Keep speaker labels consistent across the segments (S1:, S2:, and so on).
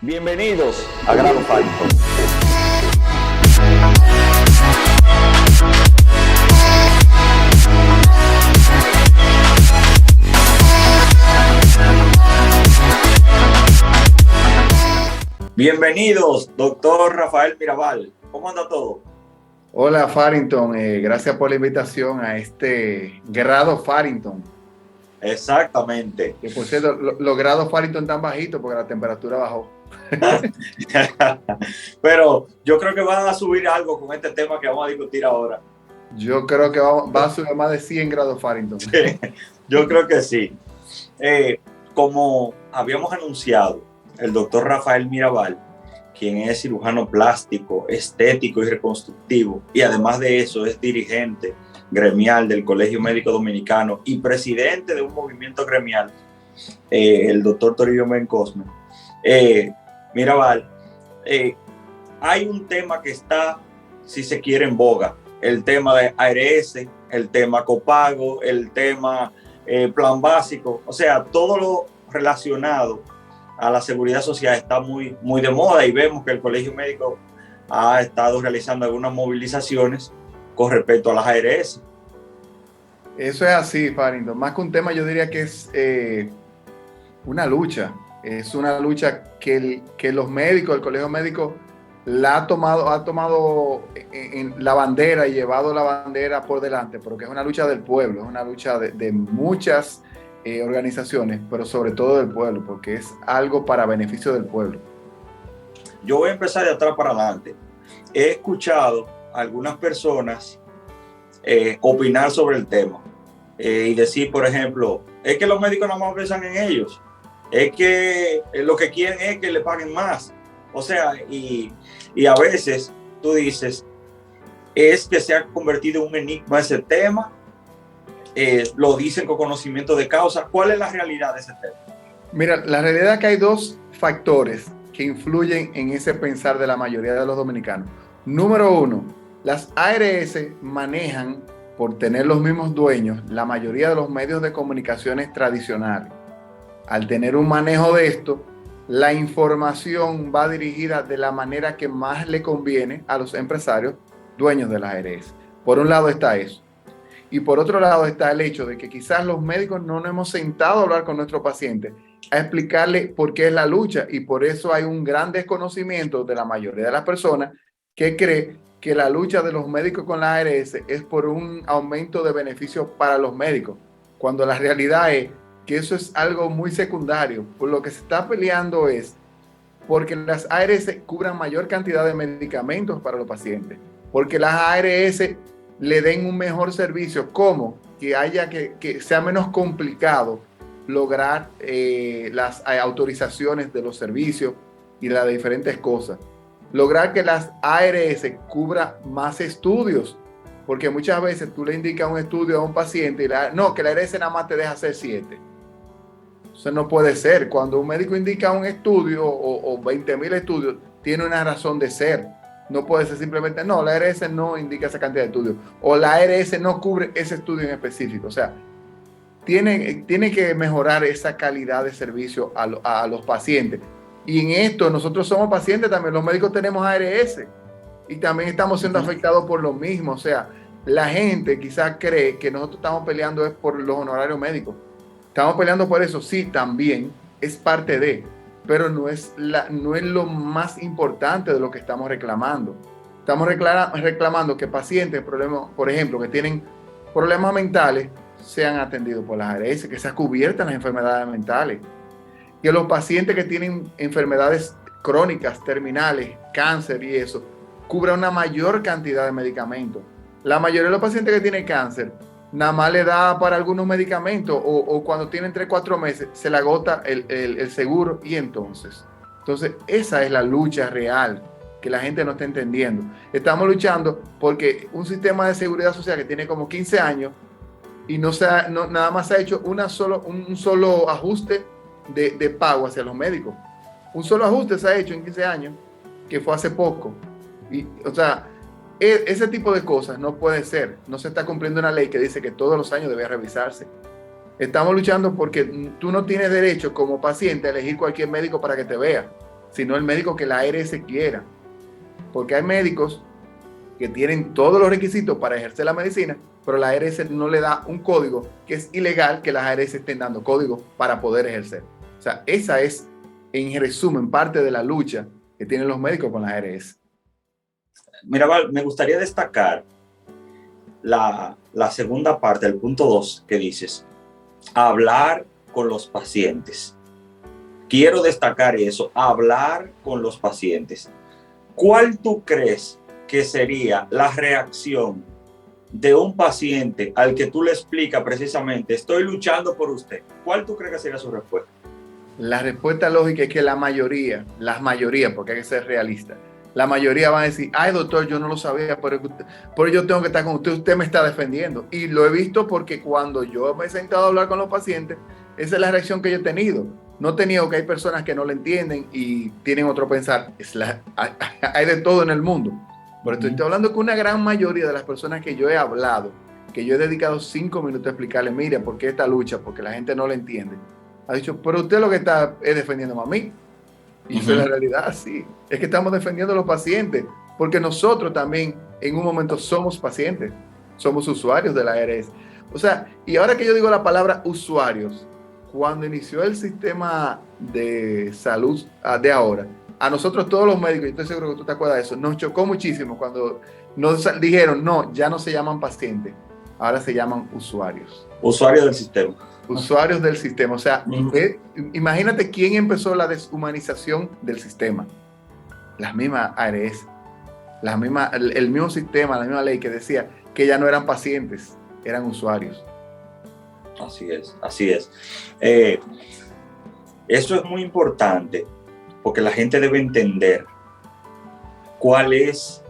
S1: Bienvenidos a Grado Farington. Bienvenidos, doctor Rafael Mirabal. ¿Cómo anda todo?
S2: Hola Farington, gracias por la invitación a este grado Farington.
S1: Exactamente.
S2: Que por cierto, los grados Farington están bajitos porque la temperatura bajó.
S1: Pero yo creo que van a subir algo con este tema que vamos a discutir ahora.
S2: Yo creo que va a subir más de 100 grados Farington.
S1: Sí, yo creo que sí. Como habíamos anunciado, el doctor Rafael Mirabal, quien es cirujano plástico, estético y reconstructivo, y además de eso es dirigente gremial del Colegio Médico Dominicano y presidente de un movimiento gremial, el doctor Toribio Bencosme. Mirabal, hay un tema que está, si se quiere, en boga, el tema de ARS, el tema copago, el tema plan básico, o sea, todo lo relacionado a la seguridad social está muy de moda, y vemos que el Colegio Médico ha estado realizando algunas movilizaciones con respecto a las ARS.
S2: Eso es así, Farington. Más que un tema, yo diría que es una lucha. Es una lucha que los médicos, el Colegio Médico, ha tomado en la bandera y llevado la bandera por delante, porque es una lucha del pueblo, es una lucha de muchas organizaciones, pero sobre todo del pueblo, porque es algo para beneficio del pueblo.
S1: Yo voy a empezar de atrás para adelante. He escuchado a algunas personas opinar sobre el tema y decir, por ejemplo, es que los médicos nada más piensan en ellos, es que lo que quieren es que le paguen más. O sea, y a veces tú dices, es que se ha convertido en un enigma ese tema. Lo dicen con conocimiento de causa. ¿Cuál es la realidad de ese tema?
S2: Mira, la realidad es que hay dos factores que influyen en ese pensar de la mayoría de los dominicanos. Número uno, las ARS manejan, por tener los mismos dueños, la mayoría de los medios de comunicaciones tradicionales. Al tener un manejo de esto, la información va dirigida de la manera que más le conviene a los empresarios dueños de las ARS. Por un lado está eso. Y por otro lado está el hecho de que quizás los médicos no nos hemos sentado a hablar con nuestros pacientes, a explicarle por qué es la lucha, y por eso hay un gran desconocimiento de la mayoría de las personas que cree que la lucha de los médicos con la ARS es por un aumento de beneficios para los médicos, cuando la realidad es que eso es algo muy secundario. Por lo que se está peleando es porque las ARS cubran mayor cantidad de medicamentos para los pacientes, porque las ARS le den un mejor servicio, como que haya que sea menos complicado lograr las autorizaciones de los servicios y las diferentes cosas. Lograr que las ARS cubra más estudios, porque muchas veces tú le indicas un estudio a un paciente y que la ARS nada más te deja hacer 7. Eso no puede ser. Cuando un médico indica un estudio o 20,000 estudios, tiene una razón de ser. No puede ser simplemente, no, la ARS no indica esa cantidad de estudios, o la ARS no cubre ese estudio en específico. O sea, tiene que mejorar esa calidad de servicio a los pacientes. Y en esto nosotros somos pacientes también, los médicos tenemos ARS y también estamos siendo afectados por lo mismo. O sea, la gente quizás cree que nosotros estamos peleando es por los honorarios médicos. Estamos peleando por eso, sí, también es parte de, pero no es lo más importante de lo que estamos reclamando. Estamos reclamando que pacientes, por ejemplo, que tienen problemas mentales, sean atendidos por las ARS, que sean cubiertas las enfermedades mentales, que los pacientes que tienen enfermedades crónicas, terminales, cáncer y eso, cubran una mayor cantidad de medicamentos. La mayoría de los pacientes que tienen cáncer nada más le da para algunos medicamentos, o cuando tienen 3-4 meses se le agota el seguro, y entonces esa es la lucha real que la gente no está entendiendo. Estamos luchando porque un sistema de seguridad social que tiene como 15 años y nada más se ha hecho un solo ajuste de pago hacia los médicos. Un solo ajuste se ha hecho en 15 años, que fue hace poco. Y, o sea, ese tipo de cosas no puede ser. No se está cumpliendo una ley que dice que todos los años debe revisarse. Estamos luchando porque tú no tienes derecho como paciente a elegir cualquier médico para que te vea. sino el médico que la ARS quiera. Porque hay médicos que tienen todos los requisitos para ejercer la medicina, pero la ARS no le da un código, que es ilegal que las ARS estén dando códigos para poder ejercer. O sea, esa es, en resumen, parte de la lucha que tienen los médicos con las ARS.
S1: Mira, Val, me gustaría destacar la segunda parte, el punto 2 que dices, hablar con los pacientes. Quiero destacar eso, hablar con los pacientes. ¿Cuál tú crees que sería la reacción de un paciente al que tú le explicas precisamente, estoy luchando por usted? ¿Cuál tú crees que sería su respuesta?
S2: La respuesta lógica es que las mayorías, porque hay que ser realista, la mayoría van a decir, ay doctor, yo no lo sabía, pero yo tengo que estar con usted, usted me está defendiendo. Y lo he visto porque cuando yo me he sentado a hablar con los pacientes, esa es la reacción que yo he tenido. No he tenido que hay personas que no lo entienden y tienen otro pensar. Hay de todo en el mundo. Pero estoy hablando con una gran mayoría de las personas que yo he hablado, que yo he dedicado 5 minutos a explicarle, mire, ¿por qué esta lucha? Porque la gente no la entiende. Ha dicho, pero usted lo que está es defendiéndome a mí. Y eso es la realidad, sí. Es que estamos defendiendo a los pacientes, porque nosotros también en un momento somos pacientes, somos usuarios de la ARS. O sea, y ahora que yo digo la palabra usuarios, cuando inició el sistema de salud de ahora, a nosotros todos los médicos, y estoy seguro que tú te acuerdas de eso, nos chocó muchísimo cuando nos dijeron, no, ya no se llaman pacientes, ahora se llaman usuarios.
S1: Usuarios del sistema.
S2: Usuarios del sistema. O sea, imagínate quién empezó la deshumanización del sistema. Las mismas ARS, el mismo sistema, la misma ley que decía que ya no eran pacientes, eran usuarios.
S1: Así es, así es. Eso es muy importante porque la gente debe entender cuál es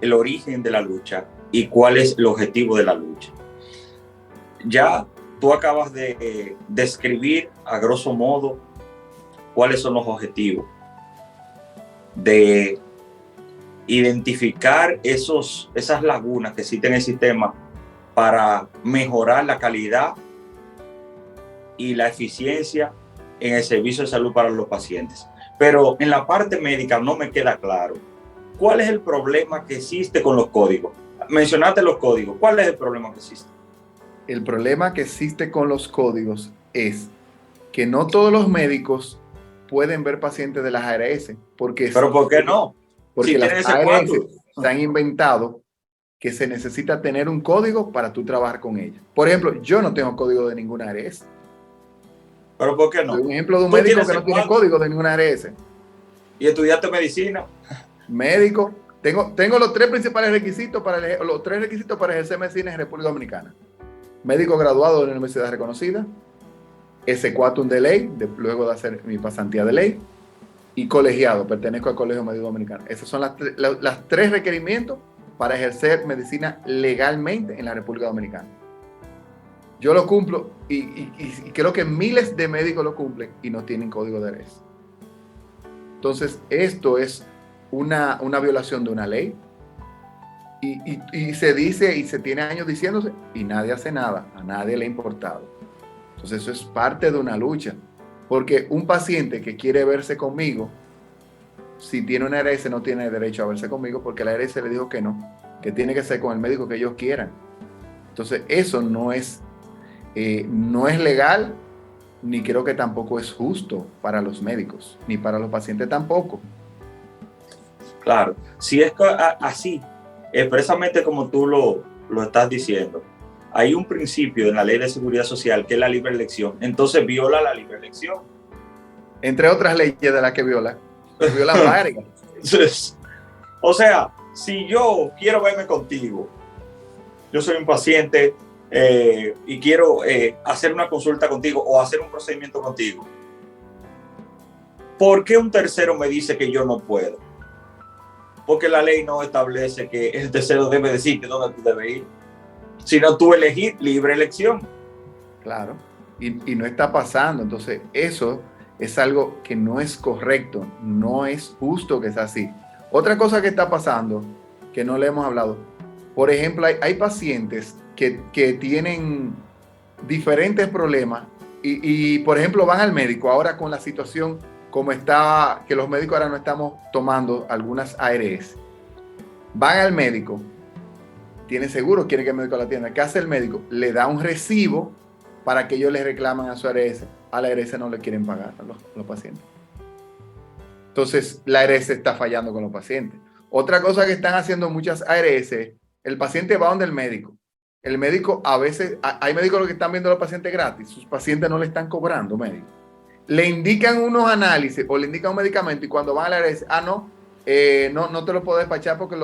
S1: el origen de la lucha y cuál es el objetivo de la lucha. Ya tú acabas de describir a grosso modo cuáles son los objetivos, de identificar esas lagunas que existen en el sistema para mejorar la calidad y la eficiencia en el servicio de salud para los pacientes. Pero en la parte médica no me queda claro cuál es el problema que existe con los códigos. Mencionaste los códigos, ¿cuál es el problema que existe?
S2: El problema que existe con los códigos es que no todos los médicos pueden ver pacientes de las ARS.
S1: ¿Pero por qué no?
S2: Porque
S1: si
S2: las ARS se han inventado que se necesita tener un código para tú trabajar con ella. Por ejemplo, yo no tengo código de ninguna ARS.
S1: ¿Pero por qué no?
S2: Soy un ejemplo de un médico que no tiene código de ninguna ARS.
S1: ¿Y estudiaste medicina?
S2: Médico. Tengo los tres principales requisitos para ejercer medicina en República Dominicana. Médico graduado de una universidad reconocida, ese quatum de ley, luego de hacer mi pasantía de ley, y colegiado, pertenezco al Colegio Médico Dominicano. Esos son las tres requerimientos para ejercer medicina legalmente en la República Dominicana. Yo lo cumplo y creo que miles de médicos lo cumplen y no tienen código de ARS. Entonces, esto es una violación de una ley. Y se dice y se tiene años diciéndose y nadie hace nada, a nadie le ha importado. Entonces eso es parte de una lucha, porque un paciente que quiere verse conmigo, si tiene una ARS no tiene derecho a verse conmigo porque la ARS le dijo que no, que tiene que ser con el médico que ellos quieran. Entonces eso no es legal, ni creo que tampoco es justo para los médicos, ni para los pacientes tampoco.
S1: Claro, si es así, expresamente como tú lo estás diciendo, hay un principio en la Ley de Seguridad Social que es la libre elección, entonces viola la libre elección.
S2: Entre otras leyes de las que viola varias.
S1: O sea, si yo quiero verme contigo, yo soy un paciente y quiero hacer una consulta contigo o hacer un procedimiento contigo, ¿por qué un tercero me dice que yo no puedo? Porque la ley no establece que el tercero debe decirte dónde tú debes ir, sino tú elegir libre elección.
S2: Claro, y no está pasando. Entonces, eso es algo que no es correcto, no es justo que sea así. Otra cosa que está pasando, que no le hemos hablado, por ejemplo, hay pacientes que tienen diferentes problemas y, por ejemplo, van al médico ahora con la situación como está, que los médicos ahora no estamos tomando algunas ARS. Van al médico, tiene seguro, quiere que el médico la atienda. ¿Qué hace el médico? Le da un recibo para que ellos le reclamen a su ARS. A la ARS no le quieren pagar a los pacientes. Entonces, la ARS está fallando con los pacientes. Otra cosa que están haciendo muchas ARS, el paciente va donde el médico. El médico, a veces, hay médicos que están viendo a los pacientes gratis, sus pacientes no le están cobrando, médico. Le indican unos análisis o le indican un medicamento y cuando van a la ARS, no te lo puedo despachar porque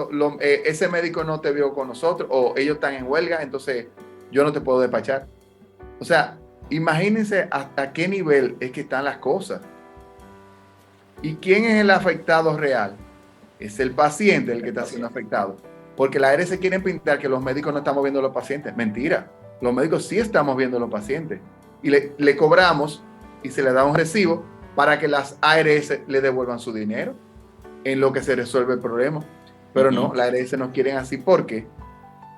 S2: ese médico no te vio con nosotros o ellos están en huelga, entonces yo no te puedo despachar. O sea, imagínense hasta qué nivel es que están las cosas. ¿Y quién es el afectado real? Es el paciente el que está siendo afectado. Porque la ARS quieren pintar que los médicos no estamos viendo a los pacientes. Mentira. Los médicos sí estamos viendo a los pacientes. Y le cobramos y se le da un recibo para que las ARS le devuelvan su dinero en lo que se resuelve el problema. Pero no, las ARS no quieren así. ¿Por qué?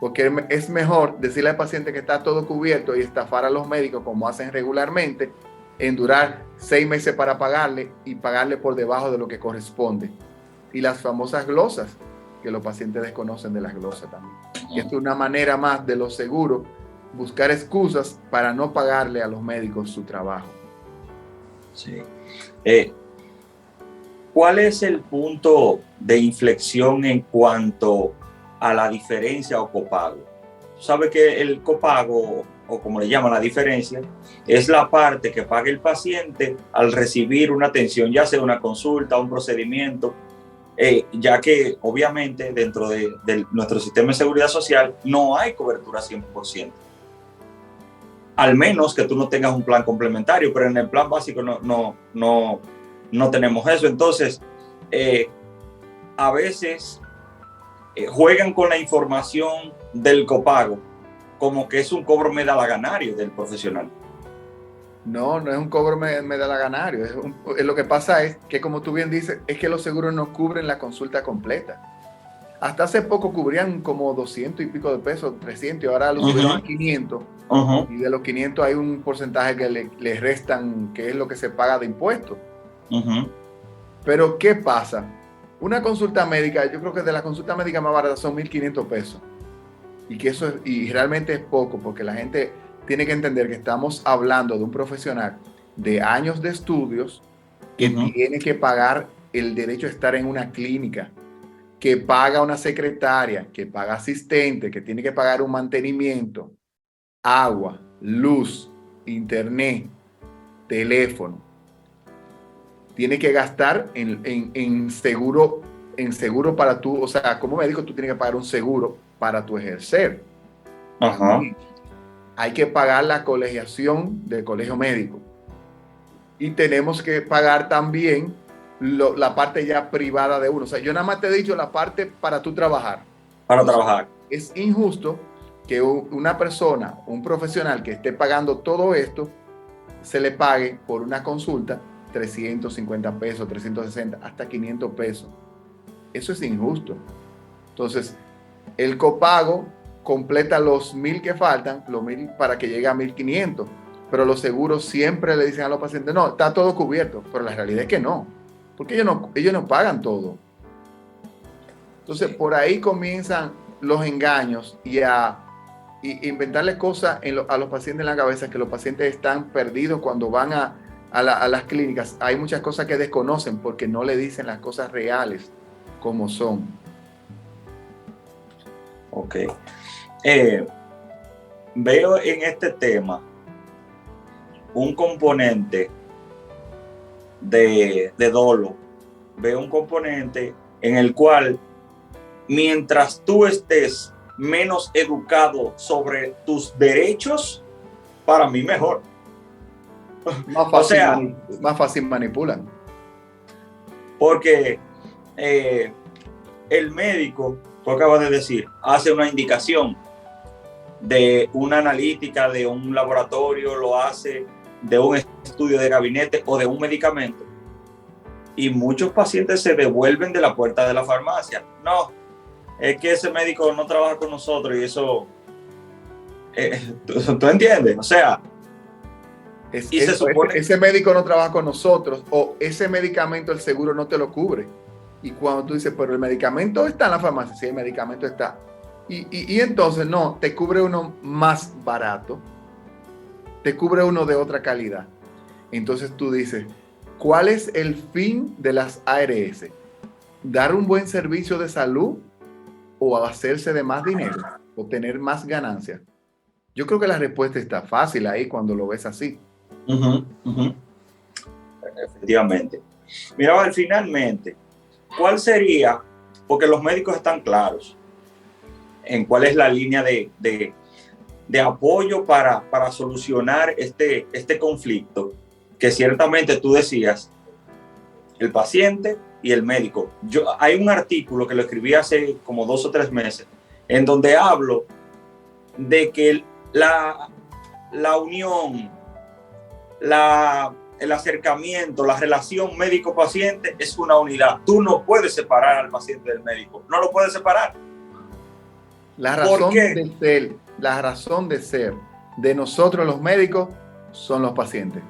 S2: Porque es mejor decirle al paciente que está todo cubierto y estafar a los médicos como hacen regularmente, en durar 6 meses para pagarle y pagarle por debajo de lo que corresponde. Y las famosas glosas, que los pacientes desconocen de las glosas también. Y esto es una manera más de los seguros, buscar excusas para no pagarle a los médicos su trabajo.
S1: Sí. ¿Cuál es el punto de inflexión en cuanto a la diferencia o copago? Sabe que el copago, o como le llaman la diferencia, es la parte que paga el paciente al recibir una atención, ya sea una consulta, un procedimiento, ya que obviamente dentro de nuestro sistema de seguridad social no hay cobertura 100%. Al menos que tú no tengas un plan complementario, pero en el plan básico no tenemos eso. Entonces, a veces juegan con la información del copago como que es un cobro medalaganario del profesional.
S2: No es un cobro medalaganario. Lo que pasa es que, como tú bien dices, es que los seguros no cubren la consulta completa. Hasta hace poco cubrían como 200 y pico de pesos, 300, y ahora lo subieron a 500. Y de los 500 hay un porcentaje que le restan, que es lo que se paga de impuestos. Pero, ¿qué pasa? Una consulta médica, yo creo que de la consulta médica más barata son 1.500 pesos. Y que eso y realmente es poco, porque la gente tiene que entender que estamos hablando de un profesional de años de estudios que tiene que pagar el derecho a estar en una clínica, que paga una secretaria, que paga asistente, que tiene que pagar un mantenimiento, agua, luz, internet, teléfono. Tiene que gastar en seguro para tú, o sea, como médico tú tienes que pagar un seguro para tu ejercer. Hay que pagar la colegiación del colegio médico. Y tenemos que pagar también la parte ya privada de uno. O sea, yo nada más te he dicho la parte para tú trabajar.
S1: Para trabajar.
S2: Es injusto que una persona, un profesional que esté pagando todo esto, se le pague por una consulta 350 pesos, 360, hasta 500 pesos. Eso es injusto. Entonces, el copago completa los 1.000 que faltan, los 1.000 para que llegue a 1.500. Pero los seguros siempre le dicen a los pacientes, no, está todo cubierto. Pero la realidad es que no. Porque ellos no pagan todo. Entonces, por ahí comienzan los engaños y inventarle cosas a los pacientes en la cabeza, que los pacientes están perdidos cuando van a las clínicas. Hay muchas cosas que desconocen porque no le dicen las cosas reales como son.
S1: Ok. Veo en este tema un componente de dolo. Veo un componente en el cual, mientras tú estés menos educado sobre tus derechos, para mí mejor.
S2: Más fácil manipulan.
S1: Porque el médico, tú acabas de decir, hace una indicación de una analítica, de un laboratorio, lo hace de un estudio de gabinete o de un medicamento. Y muchos pacientes se devuelven de la puerta de la farmacia. No, es que ese médico no trabaja con nosotros y eso... ¿tú entiendes? O sea... Y se supone...
S2: ese médico no trabaja con nosotros, o ese medicamento el seguro no te lo cubre. Y cuando tú dices, pero el medicamento está en la farmacia, sí, el medicamento está. Y entonces no, te cubre uno más barato, te cubre uno de otra calidad. Entonces tú dices, ¿cuál es el fin de las ARS? ¿Dar un buen servicio de salud o hacerse de más dinero o tener más ganancias? Yo creo que la respuesta está fácil ahí cuando lo ves así.
S1: Efectivamente. Mira, finalmente, ¿cuál sería? Porque los médicos están claros en cuál es la línea de apoyo para solucionar este conflicto, que ciertamente tú decías, el paciente y el médico. Hay un artículo que lo escribí hace como 2 o 3 meses, en donde hablo de que la unión, el acercamiento, la relación médico-paciente es una unidad. Tú no puedes separar al paciente del médico, no lo puedes separar.
S2: La razón de ser de nosotros los médicos son los pacientes.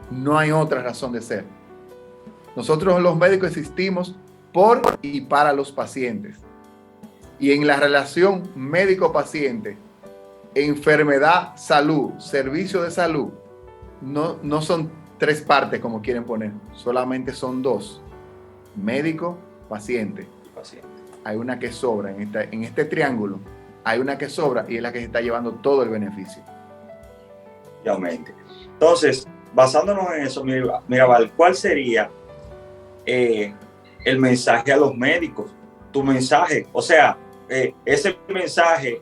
S2: No hay otra razón de ser. Nosotros los médicos existimos por y para los pacientes. Y en la relación médico-paciente, enfermedad, salud, servicio de salud, no son 3 partes como quieren poner, solamente son 2. Médico, paciente. Hay una que sobra en este triángulo. Hay una que sobra y es la que se está llevando todo el beneficio.
S1: Obviamente. Entonces, basándonos en eso, Mirabal, ¿cuál sería el mensaje a los médicos? Tu mensaje, o sea, ese mensaje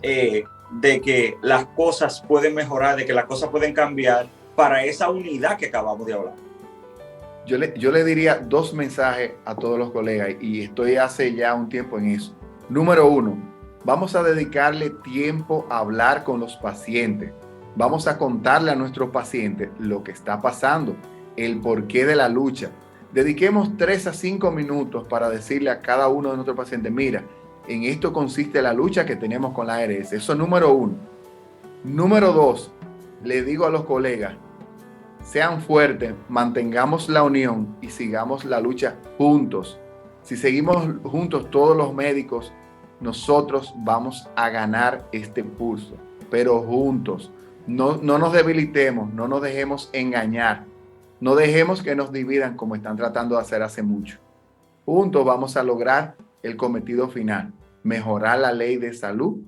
S1: de que las cosas pueden mejorar, de que las cosas pueden cambiar para esa unidad que acabamos de hablar.
S2: Yo le diría 2 mensajes a todos los colegas y estoy hace ya un tiempo en eso. Número 1, vamos a dedicarle tiempo a hablar con los pacientes. Vamos a contarle a nuestros pacientes lo que está pasando, el porqué de la lucha. Dediquemos 3 a 5 minutos para decirle a cada uno de nuestros pacientes, mira, en esto consiste la lucha que tenemos con la ARS. Eso es número 1. Número 2, le digo a los colegas, sean fuertes, mantengamos la unión y sigamos la lucha juntos. Si seguimos juntos todos los médicos, nosotros vamos a ganar este pulso, pero juntos. No nos debilitemos, no nos dejemos engañar, no dejemos que nos dividan como están tratando de hacer hace mucho. Juntos vamos a lograr el cometido final, mejorar la ley de salud,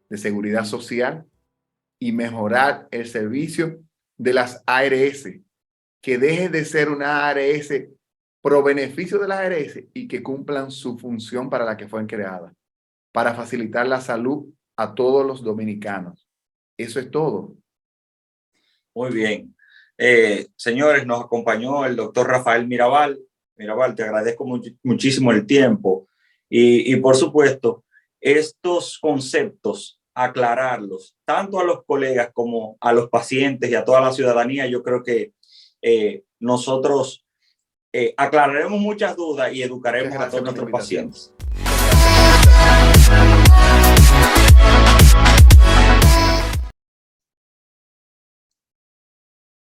S2: de seguridad social y mejorar el servicio de las ARS, que deje de ser una ARS pro beneficio de las ARS y que cumplan su función para la que fueron creadas, para facilitar la salud a todos los dominicanos. Eso es todo.
S1: Muy bien. Señores, nos acompañó el doctor Rafael Mirabal. Mirabal, te agradezco muchísimo el tiempo y por supuesto, estos conceptos, aclararlos tanto a los colegas como a los pacientes y a toda la ciudadanía. Yo creo que nosotros aclararemos muchas dudas y educaremos a todos nuestros pacientes.